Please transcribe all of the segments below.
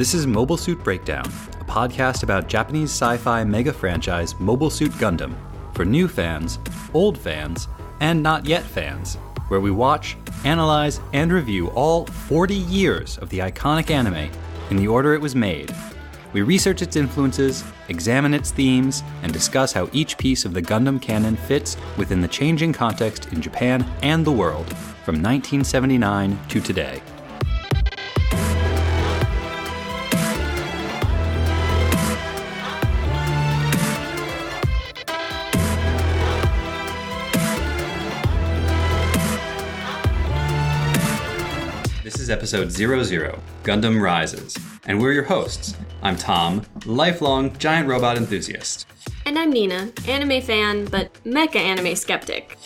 This is Mobile Suit Breakdown, a podcast about Japanese sci-fi mega franchise Mobile Suit Gundam, for new fans, old fans, and not yet fans, where we watch, analyze, and review all 40 years of the iconic anime in the order it was made. We research its influences, examine its themes, and discuss how each piece of the Gundam canon fits within the changing context in Japan and the world, from 1979 to today. This is episode 00, Gundam Rises, and we're your hosts. I'm Tom, lifelong giant robot enthusiast. And I'm Nina, anime fan, but mecha anime skeptic.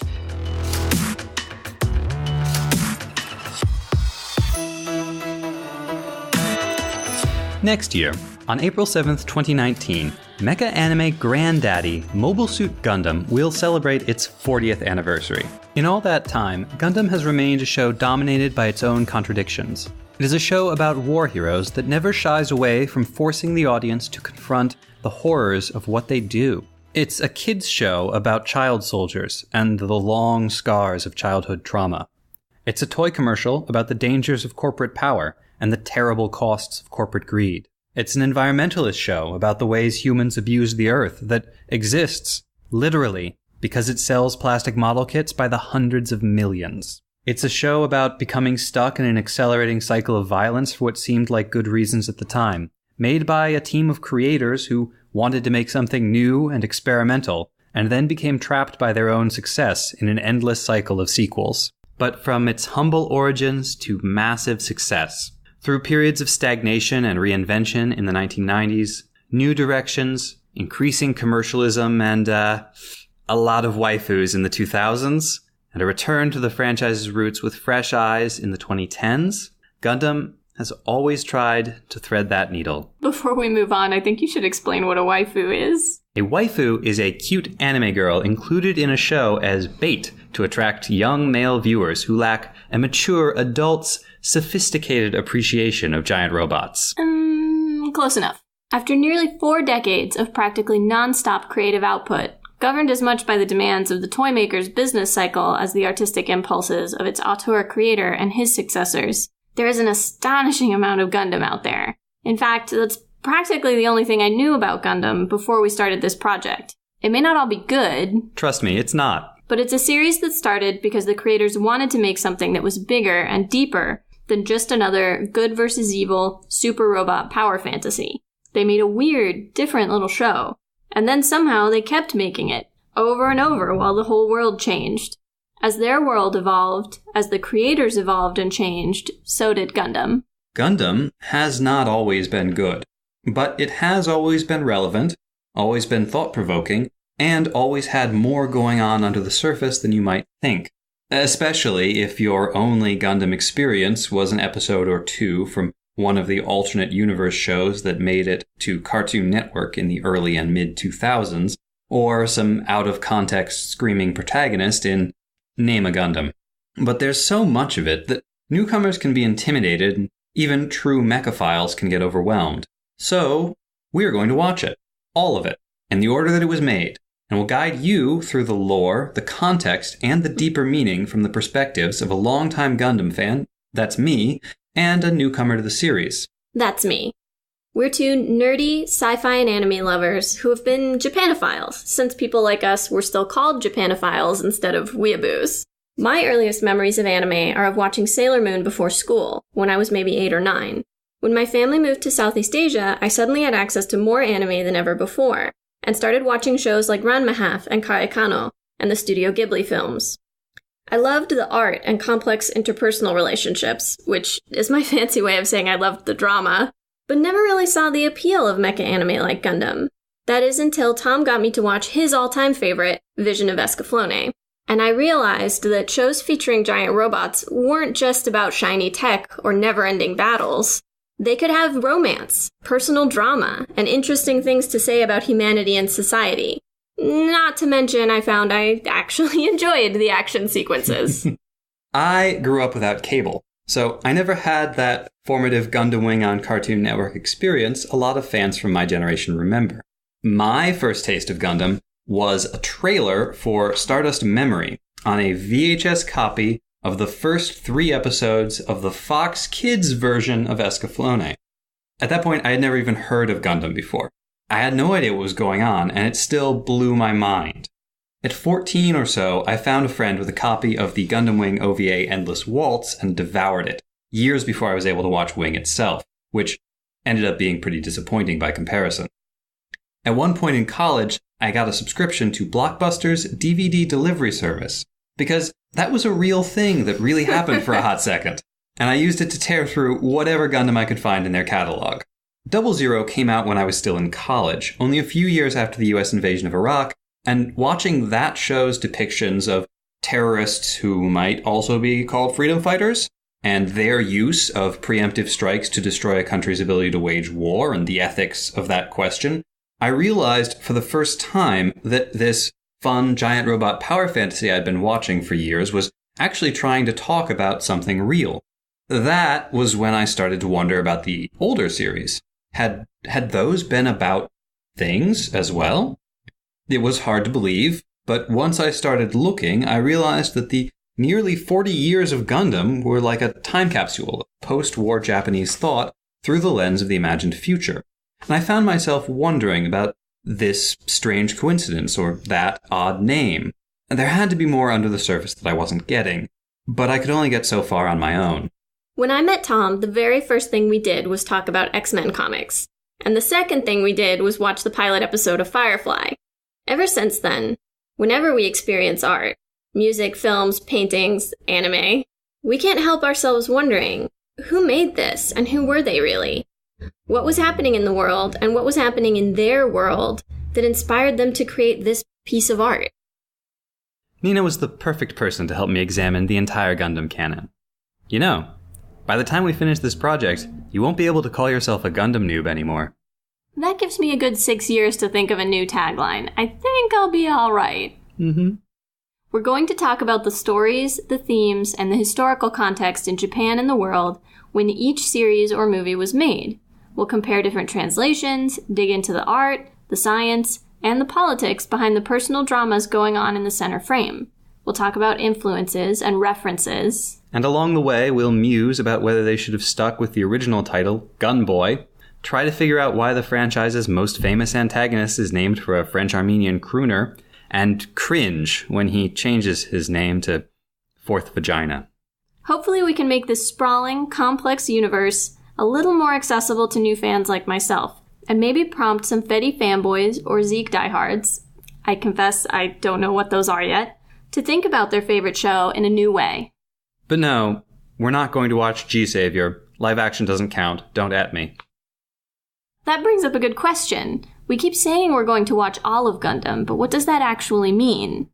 Next year, on April 7th, 2019, mecha anime granddaddy Mobile Suit Gundam will celebrate its 40th anniversary. In all that time, Gundam has remained a show dominated by its own contradictions. It is a show about war heroes that never shies away from forcing the audience to confront the horrors of what they do. It's a kids' show about child soldiers and the long scars of childhood trauma. It's a toy commercial about the dangers of corporate power and the terrible costs of corporate greed. It's an environmentalist show about the ways humans abuse the earth that exists, literally, because it sells plastic model kits by the hundreds of millions. It's a show about becoming stuck in an accelerating cycle of violence for what seemed like good reasons at the time, made by a team of creators who wanted to make something new and experimental, and then became trapped by their own success in an endless cycle of sequels. But from its humble origins to massive success, through periods of stagnation and reinvention in the 1990s, new directions, increasing commercialism, and a lot of waifus in the 2000s, and a return to the franchise's roots with fresh eyes in the 2010s, Gundam has always tried to thread that needle. Before we move on, I think you should explain what a waifu is. A waifu is a cute anime girl included in a show as bait to attract young male viewers who lack a mature adult's sophisticated appreciation of giant robots. Close enough. After nearly 4 decades of practically non-stop creative output, governed as much by the demands of the toy maker's business cycle as the artistic impulses of its auteur creator and his successors, there is an astonishing amount of Gundam out there. In fact, that's practically the only thing I knew about Gundam before we started this project. It may not all be good. Trust me, it's not. But it's a series that started because the creators wanted to make something that was bigger and deeper than just another good versus evil super robot power fantasy. They made a weird, different little show. And then somehow they kept making it, over and over, while the whole world changed. As their world evolved, as the creators evolved and changed, so did Gundam. Gundam has not always been good, but it has always been relevant, always been thought-provoking, and always had more going on under the surface than you might think. Especially if your only Gundam experience was an episode or two from one of the alternate universe shows that made it to Cartoon Network in the early and mid-2000s, or some out-of-context screaming protagonist in Name a Gundam. But there's so much of it that newcomers can be intimidated, and even true mechaphiles can get overwhelmed. So, we are going to watch it. All of it. In the order that it was made. And we'll guide you through the lore, the context, and the deeper meaning from the perspectives of a longtime Gundam fan, that's me, and a newcomer to the series. That's me. We're two nerdy sci-fi and anime lovers who have been Japanophiles since people like us were still called Japanophiles instead of weeaboos. My earliest memories of anime are of watching Sailor Moon before school, when I was maybe 8 or 9. When my family moved to Southeast Asia, I suddenly had access to more anime than ever before, and started watching shows like Ranma Half and Karekano, and the Studio Ghibli films. I loved the art and complex interpersonal relationships, which is my fancy way of saying I loved the drama, but never really saw the appeal of mecha anime like Gundam. That is until Tom got me to watch his all-time favorite, Vision of Escaflowne. And I realized that shows featuring giant robots weren't just about shiny tech or never-ending battles. They could have romance, personal drama, and interesting things to say about humanity and society. Not to mention, I found I actually enjoyed the action sequences. I grew up without cable, So I never had that formative Gundam Wing on Cartoon Network experience a lot of fans from my generation remember. My first taste of Gundam was a trailer for Stardust Memory on a VHS copy of the first 3 episodes of the Fox Kids version of Escaflowne. At that point, I had never even heard of Gundam before. I had no idea what was going on, and it still blew my mind. At 14 or so, I found a friend with a copy of the Gundam Wing OVA Endless Waltz and devoured it, years before I was able to watch Wing itself, which ended up being pretty disappointing by comparison. At one point in college, I got a subscription to Blockbuster's DVD delivery service, because that was a real thing that really happened for a hot second, and I used it to tear through whatever Gundam I could find in their catalog. 00 came out when I was still in college, only a few years after the US invasion of Iraq, and watching that show's depictions of terrorists who might also be called freedom fighters, and their use of preemptive strikes to destroy a country's ability to wage war and the ethics of that question, I realized for the first time that this fun giant robot power fantasy I'd been watching for years was actually trying to talk about something real. That was when I started to wonder about the older series. Had those been about things as well? It was hard to believe, but once I started looking, I realized that the nearly 40 years of Gundam were like a time capsule of post-war Japanese thought through the lens of the imagined future. And I found myself wondering about this strange coincidence or that odd name. And there had to be more under the surface that I wasn't getting, but I could only get so far on my own. When I met Tom, the very first thing we did was talk about X-Men comics. And the second thing we did was watch the pilot episode of Firefly. Ever since then, whenever we experience art, music, films, paintings, anime, we can't help ourselves wondering, who made this and who were they really? What was happening in the world and what was happening in their world that inspired them to create this piece of art? Nina was the perfect person to help me examine the entire Gundam canon. You know, by the time we finish this project, you won't be able to call yourself a Gundam noob anymore. That gives me a good 6 years to think of a new tagline. I think I'll be all right. Mm-hmm. We're going to talk about the stories, the themes, and the historical context in Japan and the world when each series or movie was made. We'll compare different translations, dig into the art, the science, and the politics behind the personal dramas going on in the center frame. We'll talk about influences and references. And along the way, we'll muse about whether they should have stuck with the original title, Gunboy, try to figure out why the franchise's most famous antagonist is named for a French-Armenian crooner, and cringe when he changes his name to Fourth Vagina. Hopefully we can make this sprawling, complex universe a little more accessible to new fans like myself, and maybe prompt some Fetty fanboys or Zeke diehards, I confess I don't know what those are yet, to think about their favorite show in a new way. But no, we're not going to watch G-Savior. Live action doesn't count. Don't at me. That brings up a good question. We keep saying we're going to watch all of Gundam, but what does that actually mean?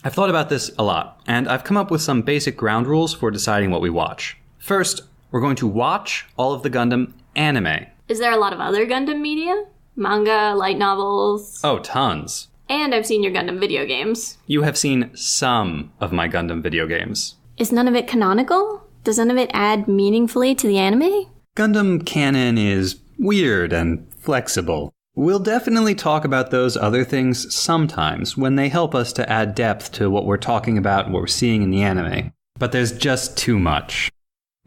I've thought about this a lot, and I've come up with some basic ground rules for deciding what we watch. First, we're going to watch all of the Gundam anime. Is there a lot of other Gundam media? Manga, light novels? Oh, tons. And I've seen your Gundam video games. You have seen some of my Gundam video games. Is none of it canonical? Does none of it add meaningfully to the anime? Gundam canon is weird and flexible. We'll definitely talk about those other things sometimes when they help us to add depth to what we're talking about and what we're seeing in the anime. But there's just too much.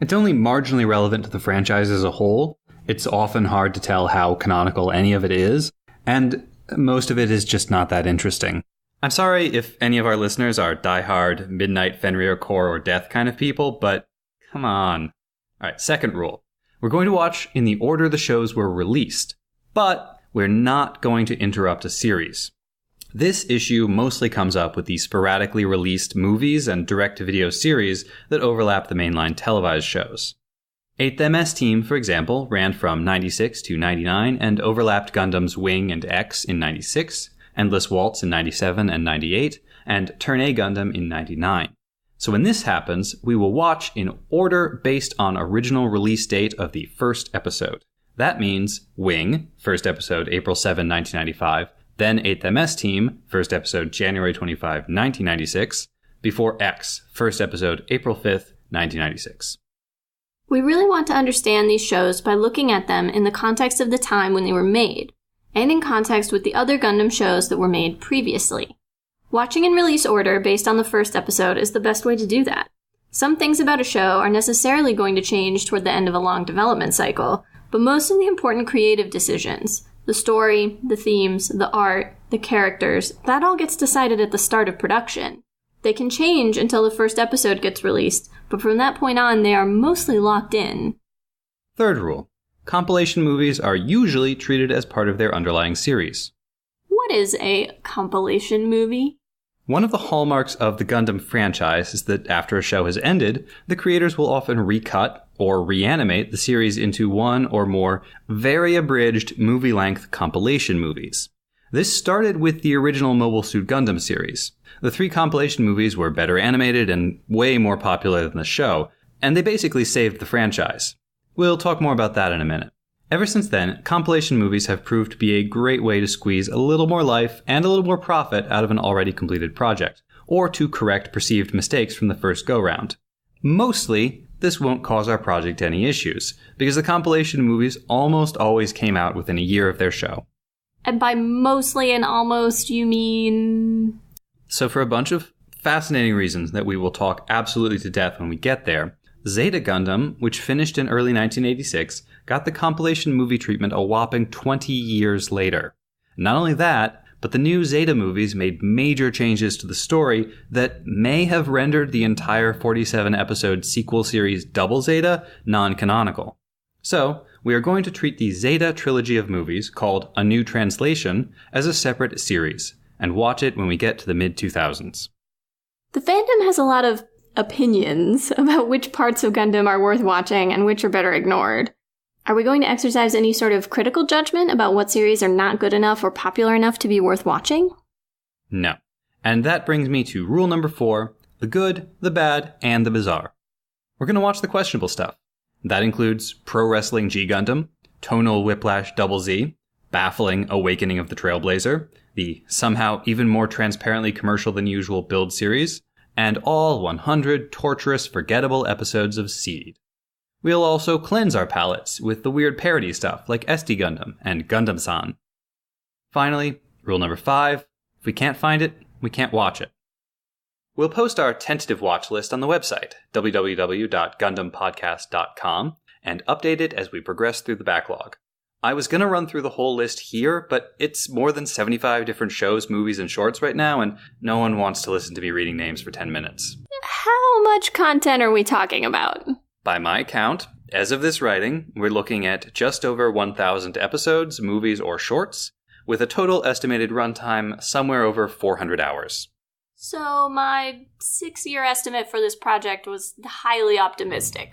It's only marginally relevant to the franchise as a whole. It's often hard to tell how canonical any of it is, and most of it is just not that interesting. I'm sorry if any of our listeners are diehard, Midnight Fenrir Core or Death kind of people, but come on. Alright, second rule. We're going to watch in the order the shows were released, but we're not going to interrupt a series. This issue mostly comes up with the sporadically released movies and direct-to-video series that overlap the mainline televised shows. 8th MS Team, for example, ran from 96 to 99 and overlapped Gundam's Wing and X in 96, Endless Waltz in 97 and 98, and Turn A Gundam in 99. So when this happens, we will watch in order based on original release date of the first episode. That means Wing, first episode April 7, 1995, then 8th MS Team, first episode January 25, 1996, before X, first episode April 5th, 1996. We really want to understand these shows by looking at them in the context of the time when they were made, and in context with the other Gundam shows that were made previously. Watching in release order based on the first episode is the best way to do that. Some things about a show are necessarily going to change toward the end of a long development cycle, but most of the important creative decisions, the story, the themes, the art, the characters, that all gets decided at the start of production. They can change until the first episode gets released, but from that point on, they are mostly locked in. Third rule. Compilation movies are usually treated as part of their underlying series. What is a compilation movie? One of the hallmarks of the Gundam franchise is that after a show has ended, the creators will often recut or reanimate the series into one or more very abridged movie-length compilation movies. This started with the original Mobile Suit Gundam series. The 3 compilation movies were better animated and way more popular than the show, and they basically saved the franchise. We'll talk more about that in a minute. Ever since then, compilation movies have proved to be a great way to squeeze a little more life and a little more profit out of an already completed project, or to correct perceived mistakes from the first go-round. Mostly, this won't cause our project any issues, because the compilation movies almost always came out within a year of their show. And by mostly and almost, you mean? So for a bunch of fascinating reasons that we will talk absolutely to death when we get there, Zeta Gundam, which finished in early 1986, got the compilation movie treatment a whopping 20 years later. Not only that, but the new Zeta movies made major changes to the story that may have rendered the entire 47-episode sequel series Double Zeta non-canonical. So, we are going to treat the Zeta trilogy of movies, called A New Translation, as a separate series, and watch it when we get to the mid-2000s. The fandom has a lot of opinions about which parts of Gundam are worth watching and which are better ignored. Are we going to exercise any sort of critical judgment about what series are not good enough or popular enough to be worth watching? No. And that brings me to rule number 4, the good, the bad, and the bizarre. We're going to watch the questionable stuff. That includes Pro Wrestling G Gundam, Tonal Whiplash Double Z, Baffling Awakening of the Trailblazer, the somehow even more transparently commercial than usual Build series, and all 100 torturous, forgettable episodes of Seed. We'll also cleanse our palates with the weird parody stuff like SD Gundam and Gundam-san. Finally, rule number 5, if we can't find it, we can't watch it. We'll post our tentative watch list on the website, www.gundampodcast.com, and update it as we progress through the backlog. I was going to run through the whole list here, but it's more than 75 different shows, movies, and shorts right now, and no one wants to listen to me reading names for 10 minutes. How much content are we talking about? By my count, as of this writing, we're looking at just over 1,000 episodes, movies, or shorts, with a total estimated runtime somewhere over 400 hours. So my 6-year estimate for this project was highly optimistic.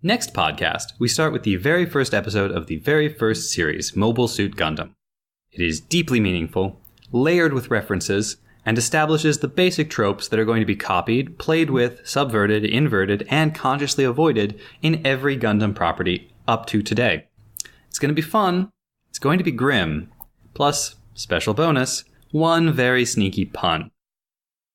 Next podcast, we start with the very first episode of the very first series, Mobile Suit Gundam. It is deeply meaningful, layered with references, and establishes the basic tropes that are going to be copied, played with, subverted, inverted, and consciously avoided in every Gundam property up to today. It's going to be fun, it's going to be grim, plus, special bonus, one very sneaky pun.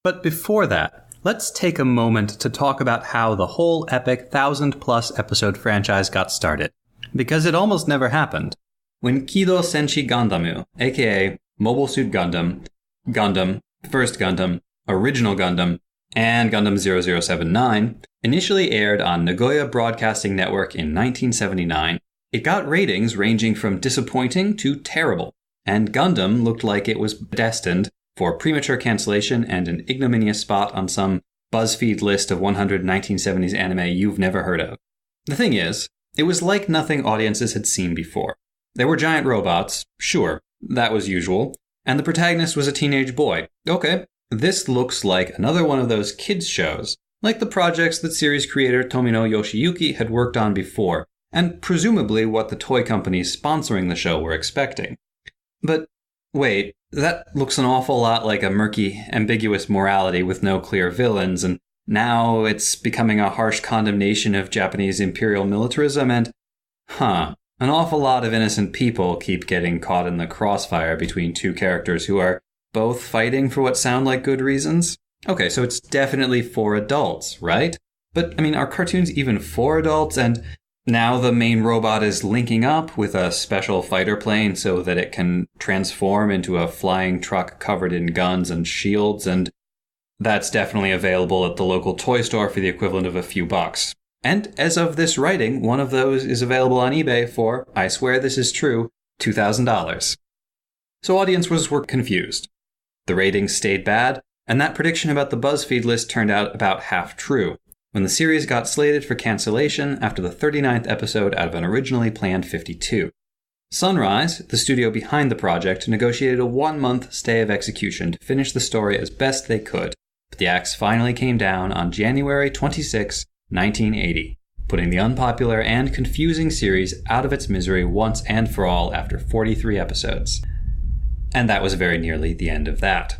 But before that, let's take a moment to talk about how the whole epic 1,000-plus episode franchise got started, because it almost never happened. When Kido Senshi Gandamu, aka Mobile Suit Gundam, Gundam, First Gundam, Original Gundam, and Gundam 0079 initially aired on Nagoya Broadcasting Network in 1979, it got ratings ranging from disappointing to terrible, and Gundam looked like it was destined for premature cancellation and an ignominious spot on some BuzzFeed list of 100 1970s anime you've never heard of. The thing is, it was like nothing audiences had seen before. There were giant robots, sure, that was usual, and the protagonist was a teenage boy. Okay, this looks like another one of those kids' shows, like the projects that series creator Tomino Yoshiyuki had worked on before, and presumably what the toy companies sponsoring the show were expecting. But wait, that looks an awful lot like a murky, ambiguous morality with no clear villains, and now it's becoming a harsh condemnation of Japanese imperial militarism and, an awful lot of innocent people keep getting caught in the crossfire between two characters who are both fighting for what sound like good reasons. Okay, so it's definitely for adults, right? But, are cartoons even for adults? And now the main robot is linking up with a special fighter plane so that it can transform into a flying truck covered in guns and shields, and that's definitely available at the local toy store for the equivalent of a few bucks. And as of this writing, one of those is available on eBay for, I swear this is true, $2,000. So audiences were confused. The ratings stayed bad, and that prediction about the BuzzFeed list turned out about half true, when the series got slated for cancellation after the 39th episode out of an originally planned 52. Sunrise, the studio behind the project, negotiated a 1-month stay of execution to finish the story as best they could, but the axe finally came down on January 26, 1980, putting the unpopular and confusing series out of its misery once and for all after 43 episodes. And that was very nearly the end of that.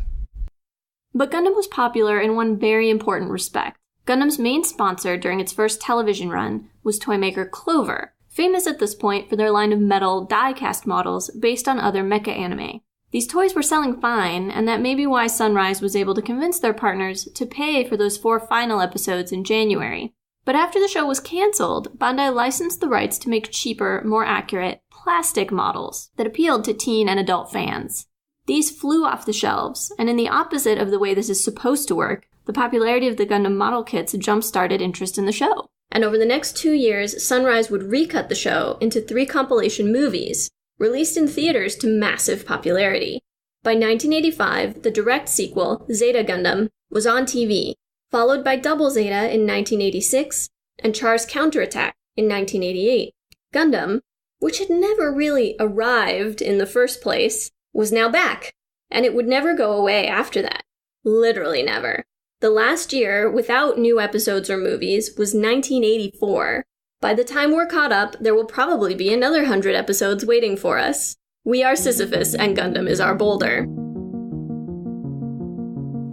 But Gundam was popular in one very important respect. Gundam's main sponsor during its first television run was toymaker Clover, famous at this point for their line of metal die-cast models based on other mecha anime. These toys were selling fine, and that may be why Sunrise was able to convince their partners to pay for those 4 final episodes in January. But after the show was cancelled, Bandai licensed the rights to make cheaper, more accurate, plastic models that appealed to teen and adult fans. These flew off the shelves, and in the opposite of the way this is supposed to work, the popularity of the Gundam model kits jump-started interest in the show. And over the next 2 years, Sunrise would recut the show into 3 compilation movies, released in theaters to massive popularity. By 1985, the direct sequel, Zeta Gundam, was on TV, followed by Double Zeta in 1986, and Char's Counterattack in 1988. Gundam, which had never really arrived in the first place, was now back, and it would never go away after that. Literally never. The last year, without new episodes or movies, was 1984. By the time we're caught up, there will probably be another 100 episodes waiting for us. We are Sisyphus, and Gundam is our boulder.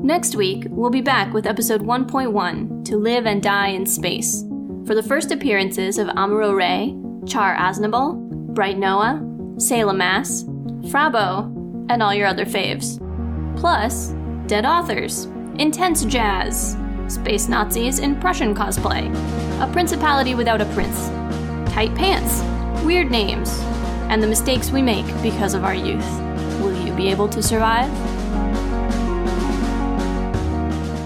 Next week, we'll be back with episode 1.1, To Live and Die in Space, for the first appearances of Amuro Ray, Char Aznable, Bright Noah, Salem Mass, Frabo, and all your other faves. Plus, dead authors, intense jazz, space Nazis in Prussian cosplay, a principality without a prince, tight pants, weird names, and the mistakes we make because of our youth. Will you be able to survive?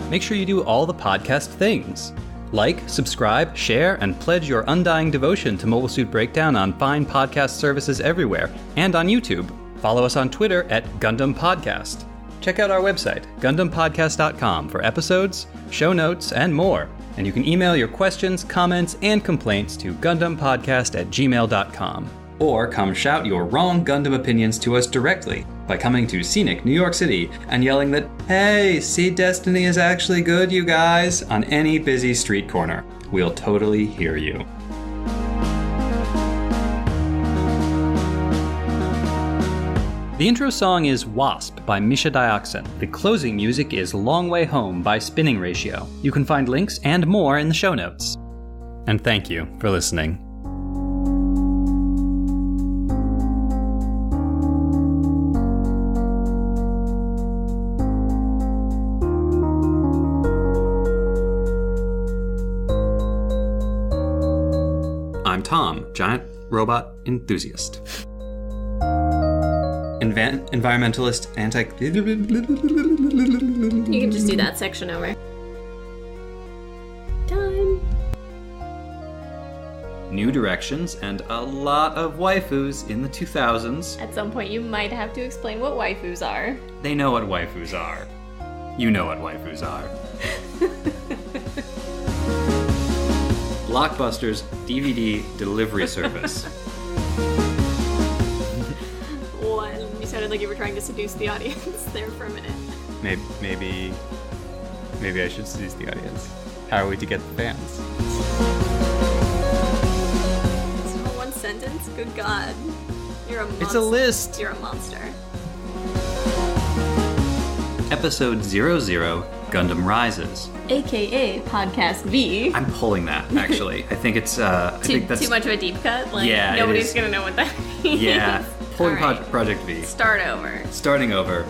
Make sure you do all the podcast things. Like, subscribe, share, and pledge your undying devotion to Mobile Suit Breakdown on fine podcast services everywhere, and on YouTube. Follow us on Twitter at Gundam Podcast. Check out our website, GundamPodcast.com, for episodes, show notes, and more. And you can email your questions, comments, and complaints to GundamPodcast@gmail.com. Or come shout your wrong Gundam opinions to us directly by coming to scenic New York City and yelling that, "Hey, Seed Destiny is actually good, you guys," on any busy street corner. We'll totally hear you. The intro song is Wasp by Misha Dioxin. The closing music is Long Way Home by Spinning Ratio. You can find links and more in the show notes. And thank you for listening. I'm Tom, giant robot enthusiast. Environmentalist, You can just do that section over. Time. New directions and a lot of waifus in the 2000s. At some point you might have to explain what waifus are. They know what waifus are. You know what waifus are. Blockbuster's DVD delivery service. You sounded like you were trying to seduce the audience there for a minute. Maybe I should seduce the audience. How are we to get the fans? It's all one sentence? Good God. You're a monster. It's a list. You're a monster. Episode 00, Gundam Rises. AKA Podcast V. I'm pulling that, actually. I think it's, I think that's... Too much of a deep cut? Like, yeah, nobody's gonna know what that means. Yeah. Pulling right. Project V. Start over. Starting over.